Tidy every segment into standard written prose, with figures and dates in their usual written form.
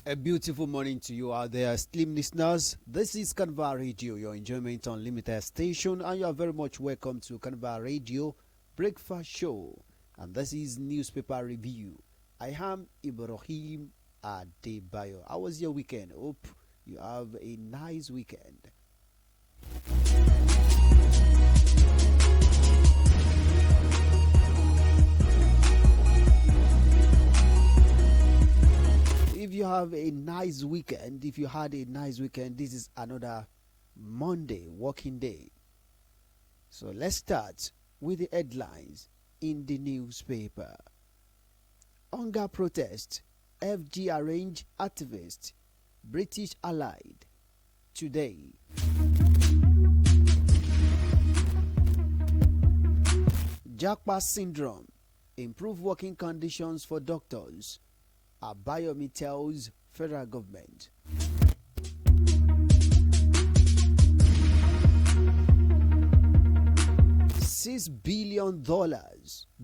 A beautiful morning to you out there, esteemed listeners. This is Carnival Radio, your enjoyment unlimited station, and you are very much welcome to Carnival Radio Breakfast Show. And this is Newspaper Review. I am Ibrahim Adebayo. How was your weekend? Hope you have a nice weekend. If you have a nice weekend, if you had a nice weekend, this is another Monday working day. So let's start with the headlines in the newspaper. Hunger protest, FG arrange activist, British allied today. Japa syndrome, improve working conditions for doctors. Abayomi tells federal government. $6 billion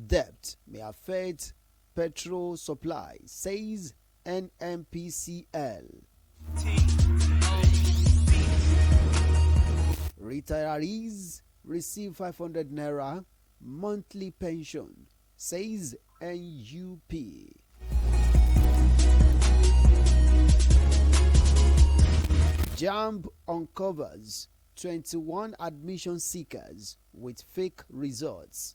debt may affect petrol supply, says NMPCL. Retirees receive 500 naira monthly pension, says NUP. JAMB uncovers 21 admission seekers with fake results.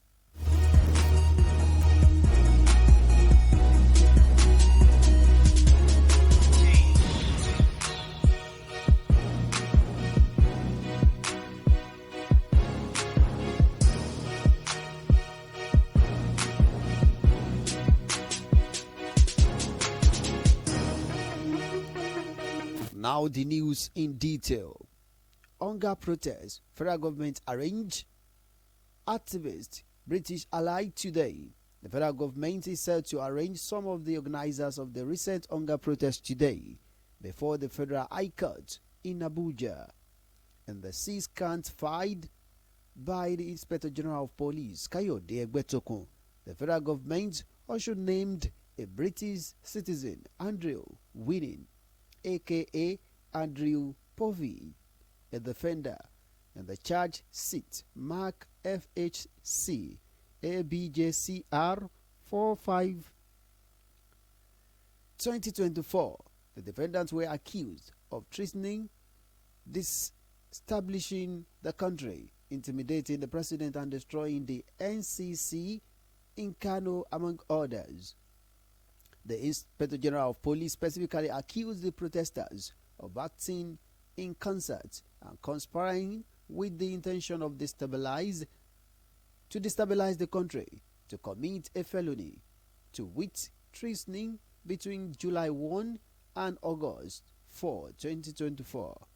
Now the news in detail. Hunger protest, federal government arrange. Activist, British allied today. The federal government is set to arrange some of the organizers of the recent hunger protest today before the Federal High Court in Abuja. And the 6 counts filed by the Inspector General of Police, Kayode Egbetokun, the federal government also named a British citizen, Andrew Winning, aka Andrew Povey, a defender, and the charge sheet mark FHC ABJCR 45 2024. The defendants were accused of treasoning, destabilizing the country, intimidating the president, and destroying the NCC in Kano, among others. The Inspector General of Police specifically accused the protesters of acting in concert and conspiring with the intention of destabilize the country, to commit a felony, to wit treasoning between July 1 and August 4, 2024.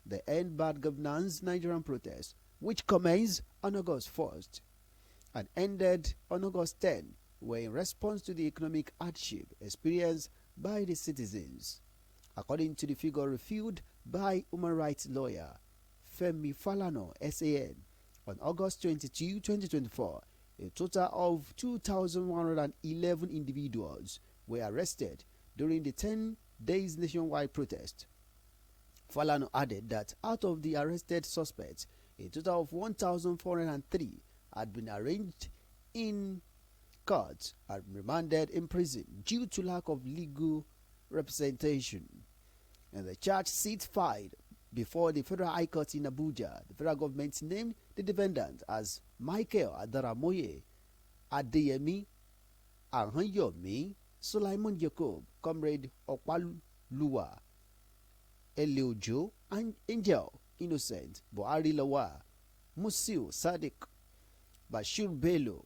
The End Bad Governance Nigerian protest, which commenced on August 1st and ended on August 10, were in response to the economic hardship experienced by the citizens. According to the figure reviewed by human rights lawyer Femi Falana, SAN, on August 22, 2024, a total of 2,111 individuals were arrested during the 10 days nationwide protest. Falana added that out of the arrested suspects, a total of 1,403 had been arraigned in court and remanded in prison due to lack of legal representation. And the charge sheet filed before the Federal High Court in Abuja, the federal government named the defendant as Michael Adaramoye, Adeyemi Ahanyomi, Sulaiman Jacob, Comrade Okwaluwa, Eliojo, and Angel Innocent, Buhari Lawa, Musil Sadiq, Bashir Bello,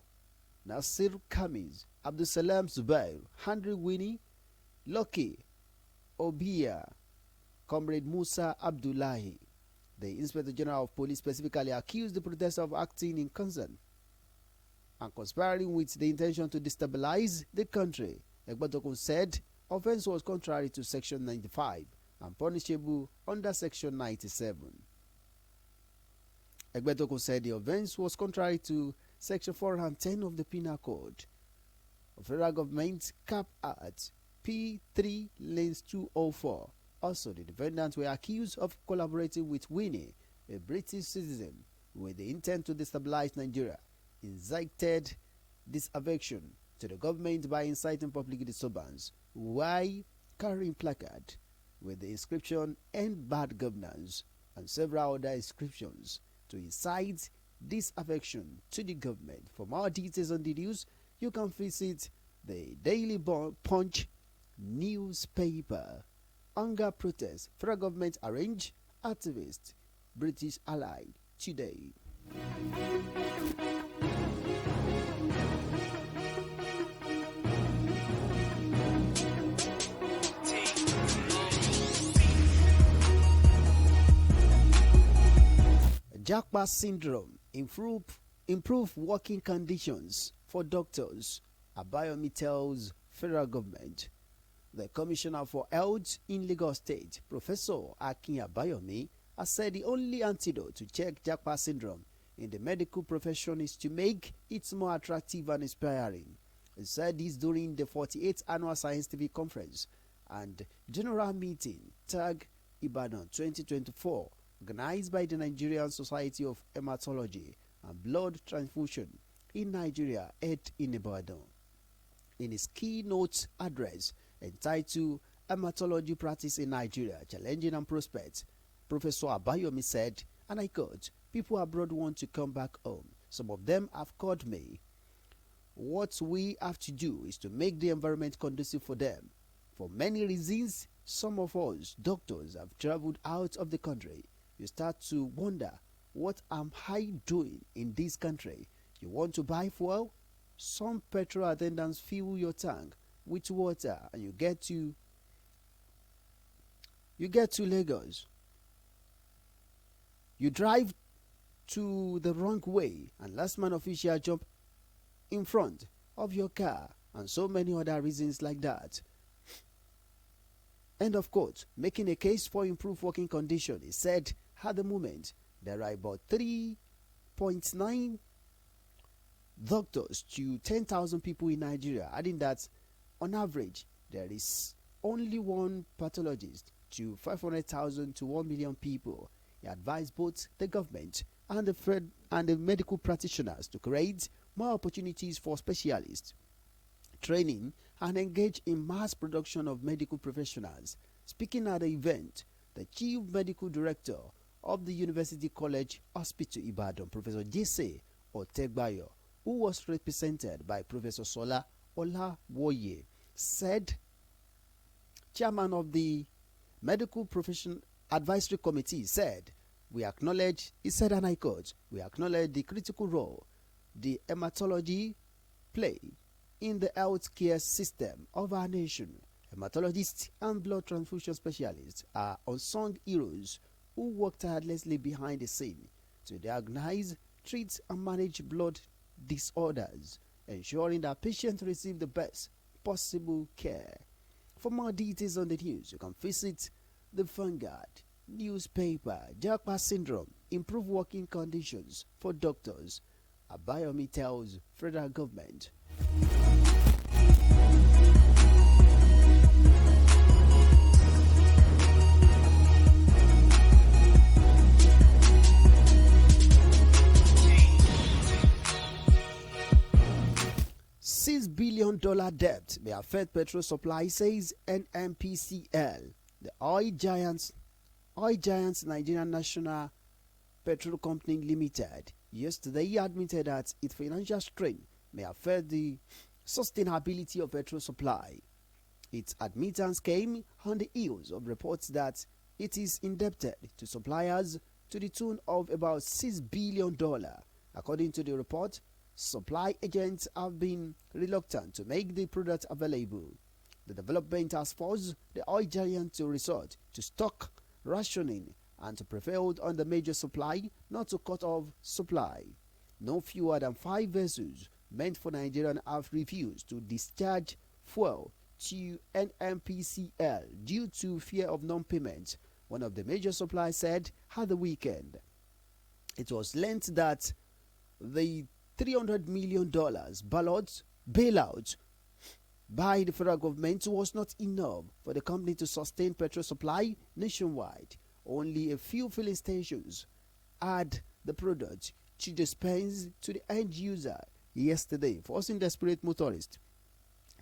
Nasir Kamiz, Abdusalam Zubair, Henry Winnie, Lucky Obia, Comrade Musa Abdullahi. The Inspector General of Police specifically accused the protesters of acting in concert and conspiring with the intention to destabilize the country. Egbetokun said offense was contrary to Section 95 and punishable under Section 97. Egbetokun said the offense was contrary to Section 410 of the Penal Code. The federal government cap at P3 lanes 204. Also, the defendants were accused of collaborating with Winnie, a British citizen, with the intent to destabilize Nigeria, incited disaffection to the government by inciting public disturbance while carrying placard with the inscription "End Bad Governance" and several other inscriptions to incite disaffection to the government. For more details on the news, you can visit the Daily Punch newspaper. Hunger protest, federal government arrange activist British ally today. Japa syndrome, improve working conditions for doctors, Abayomi tells federal government. The Commissioner for Health in Lagos State, Professor Akin Abayomi, has said the only antidote to check Japa syndrome in the medical profession is to make it more attractive and inspiring. He said this during the 48th Annual Scientific Conference and General Meeting TAG Ibadan 2024, organized by the Nigerian Society of Hematology and Blood Transfusion in Nigeria, held in Ibadan. In his keynote address entitled "Hematology Practice in Nigeria, Challenging and Prospects," Professor Abayomi said, and I quote, "People abroad want to come back home. Some of them have called me. What we have to do is to make the environment conducive for them. For many reasons, some of us doctors have traveled out of the country. You start to wonder, what am I doing in this country? You want to buy fuel? Some petrol attendants fill your tank with water and you get to Lagos. You drive to the wrong way and last man official jump in front of your car, and so many other reasons like that." End of quote. Making a case for improved working condition, he said at the moment there are about 3.9 doctors to 10,000 people in Nigeria, adding that on average there is only one pathologist to 500,000 to 1 million people. He advised both the government and the medical practitioners to create more opportunities for specialists, training, and engage in mass production of medical professionals. Speaking at the event, the Chief Medical Director of the University College Hospital Ibadan, Professor Jesse Otegbayo, who was represented by Professor Sola Olawoye, said, Chairman of the Medical Profession Advisory Committee said, "We acknowledge," he said, and I quote, "we acknowledge the critical role the hematology play in the healthcare system of our nation. Hematologists and blood transfusion specialists are unsung heroes who work tirelessly behind the scene to diagnose, treat, and manage blood disorders, ensuring that patients receive the best possible care." For more details on the news, you can visit the Vanguard newspaper. Japa syndrome, improve working conditions for doctors, Abayomi tells federal government. $6 billion debt may affect petrol supply, says NMPCL. The oil giants Nigerian National Petrol Company Limited yesterday admitted that its financial strain may affect the sustainability of petrol supply. Its admittance came on the heels of reports that it is indebted to suppliers to the tune of about $6 billion. According to the report, supply agents have been reluctant to make the product available. The development has forced the oil giant to resort to stock rationing and to prevail on the major supply not to cut off supply. No fewer than 5 vessels meant for Nigeria have refused to discharge fuel to NMPCL due to fear of non-payment, one of the major suppliers said at the weekend. It was learnt that the $300 million bailout by the federal government was not enough for the company to sustain petrol supply nationwide. Only a few filling stations had the product to dispense to the end user yesterday, forcing desperate motorists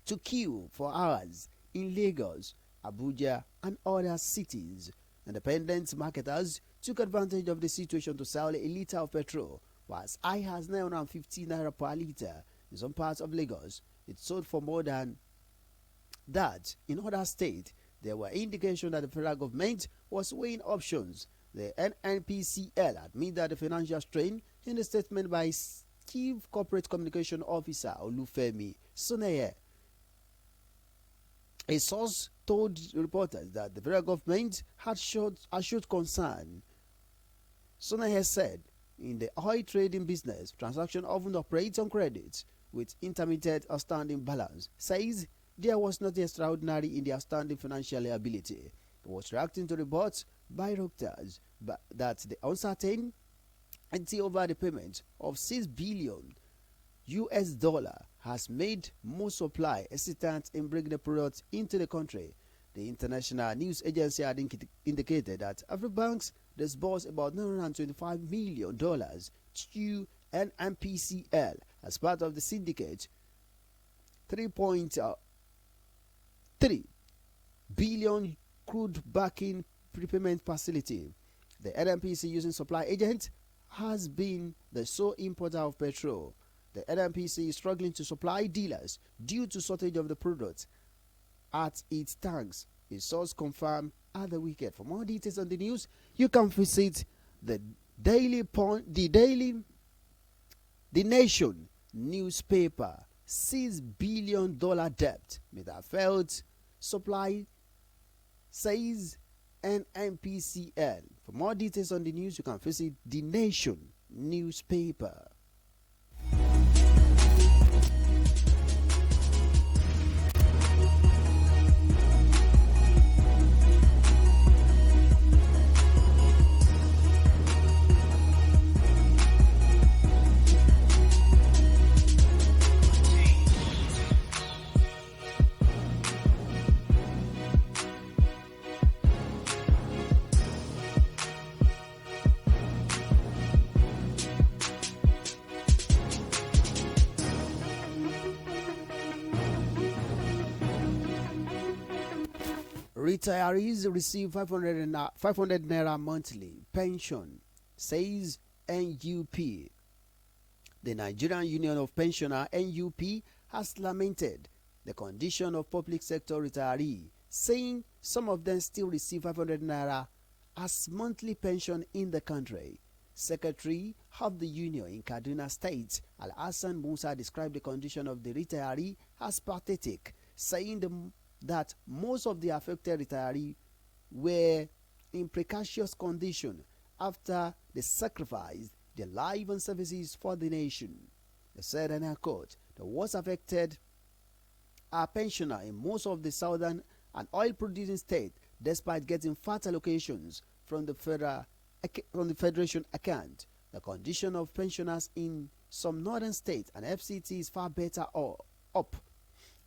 to queue for hours in Lagos, Abuja, and other cities. Independent marketers took advantage of the situation to sell a litre of petrol was high as 950 naira per litre in some parts of Lagos. It sold for more than that in other states. There were indications that the federal government was weighing options. The NNPCL admitted that the financial strain in a statement by Chief Corporate Communication Officer Olufemi Soneye. A source told reporters that the federal government had showed concern. Soneye said, in the oil trading business, transaction often operates on credit with intermittent outstanding balance. Says there was nothing extraordinary in the outstanding financial liability. It was reacting to reports by Reuters that the uncertainty over the payment of $6 billion has made most supply hesitant in bringing the product into the country. The international news agency had indicated that Afribanks disbursed about $925 million to NNPCL as part of the syndicate 3.3 billion crude backing prepayment facility. The NNPC using supply agent has been the sole importer of petrol. The NNPC is struggling to supply dealers due to shortage of the product at its tanks. A source confirmed at the weekend. For more details on the news, you can visit the Nation newspaper. $6 billion debt with a failed supply, says NNPCL. For more details on the news, you can visit the Nation newspaper. Retirees receive 500 naira monthly pension, says NUP. The Nigerian Union of Pensioners (NUP) has lamented the condition of public sector retirees, saying some of them still receive 500 naira as monthly pension in the country. Secretary of the Union in Kaduna State, Al-Hassan Musa, described the condition of the retiree as pathetic, saying that most of the affected retirees were in precarious condition after they sacrificed their life and services for the nation. They said, and I quote, the worst affected are pensioners in most of the southern and oil-producing states, despite getting fat allocations from the federation account. The condition of pensioners in some northern states and FCT is far better up,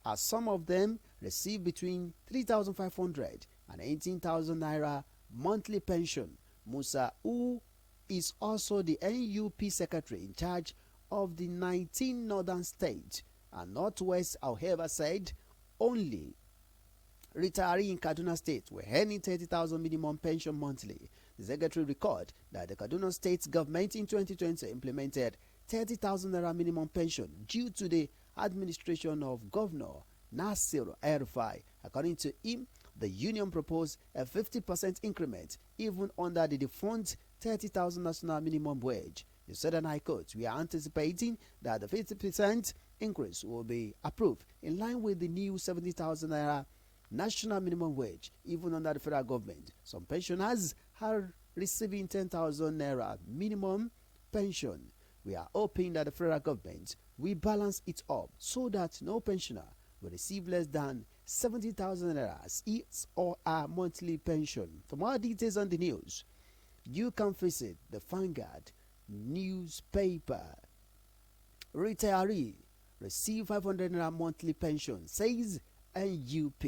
as some of them receive between 3,500 and 18,000 naira monthly pension. Musa, who is also the NUP secretary in charge of the 19 northern states and northwest, however, said only retirees in Kaduna State were earning 30,000 minimum pension monthly. The secretary recorded that the Kaduna State government in 2020 implemented 30,000 naira minimum pension due to the administration of Governor Nasir El-Rufai. According to him, the union proposed a 50% increment even under the defunct 30,000 national minimum wage. He said, and I quote, we are anticipating that the 50% increase will be approved in line with the new 70,000 naira national minimum wage, even under the federal government. Some pensioners are receiving 10,000 naira minimum pension. We are hoping that the federal government will balance it up so that no pensioner will receive less than 70,000 naira as his or her monthly pension. For more details on the news, you can visit the Vanguard newspaper. Retiree receive 500 naira monthly pension, says NUP.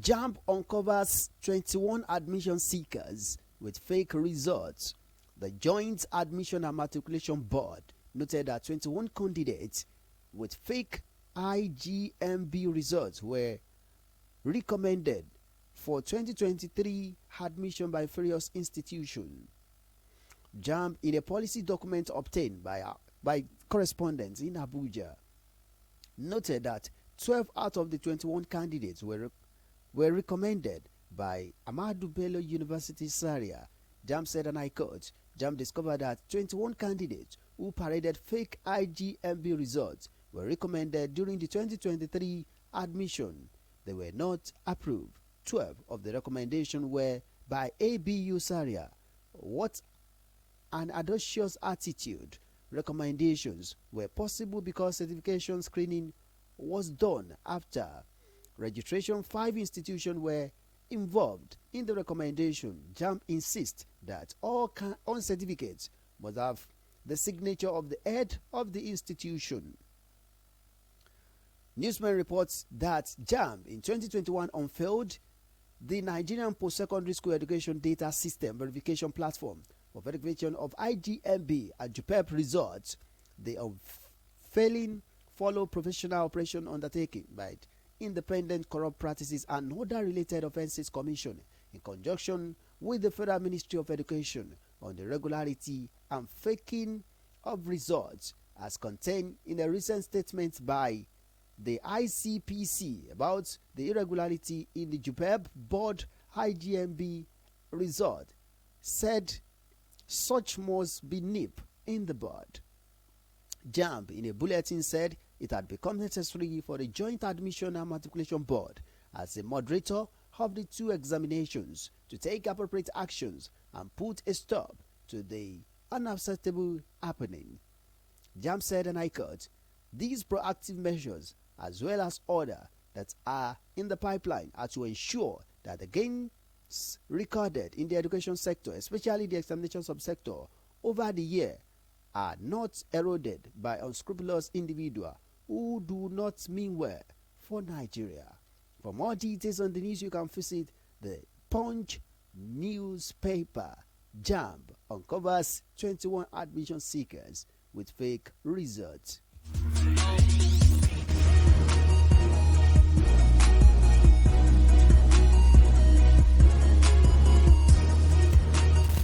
JAMB uncovers 21 admission seekers with fake results. The Joint Admission and Matriculation Board noted that 21 candidates with fake IGMB results were recommended for 2023 admission by various institutions. JAMB, in a policy document obtained by correspondents in Abuja, noted that 12 out of the 21 candidates were recommended by Ahmadu Bello University Zaria. JAMB said, and I quote, JAMB discovered that 21 candidates who paraded fake IGMB results were recommended during the 2023 admission. They were not approved. 12 of the recommendations were by ABU Zaria. What an audacious attitude. Recommendations were possible because certification screening was done after registration. 5 institutions were involved in the recommendation. JAMB insists that all certificates must have the signature of the head of the institution. Newsman reports that JAMB in 2021 unveiled the Nigerian Post-Secondary School Education Data System Verification Platform for verification of IGMB and JUPEP results. The unveiling followed professional operation undertaken by Independent Corrupt Practices and Other Related Offences Commission in conjunction with the Federal Ministry of Education on the regularity and faking of results, as contained in a recent statement by the ICPC about the irregularity in the JUPEP board IGMB result, said such must be nipped in the bud. JAMB, in a bulletin, said it had become necessary for the Joint Admission and Matriculation Board, as a moderator of the 2 examinations, to take appropriate actions and put a stop to the unacceptable happening. JAMB said, and I quote, these proactive measures, as well as other that are in the pipeline, are to ensure that the gains recorded in the education sector, especially the examination subsector, over the year are not eroded by unscrupulous individuals who do not mean well for Nigeria. For more details on the news, you can visit the Punch newspaper. JAMB uncovers 21 admission seekers with fake results.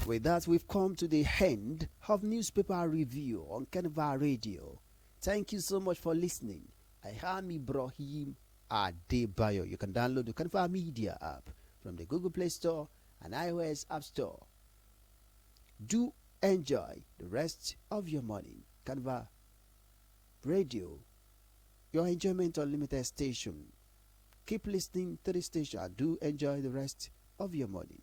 With that, we've come to the end of newspaper review on Carnival Radio. Thank you so much for listening. I am Ibrahim Adebayo. You can download the Carnival Media app from the Google Play Store and iOS App Store. Do enjoy the rest of your morning. Carnival Radio, your enjoyment unlimited station. Keep listening to the station and do enjoy the rest of your morning.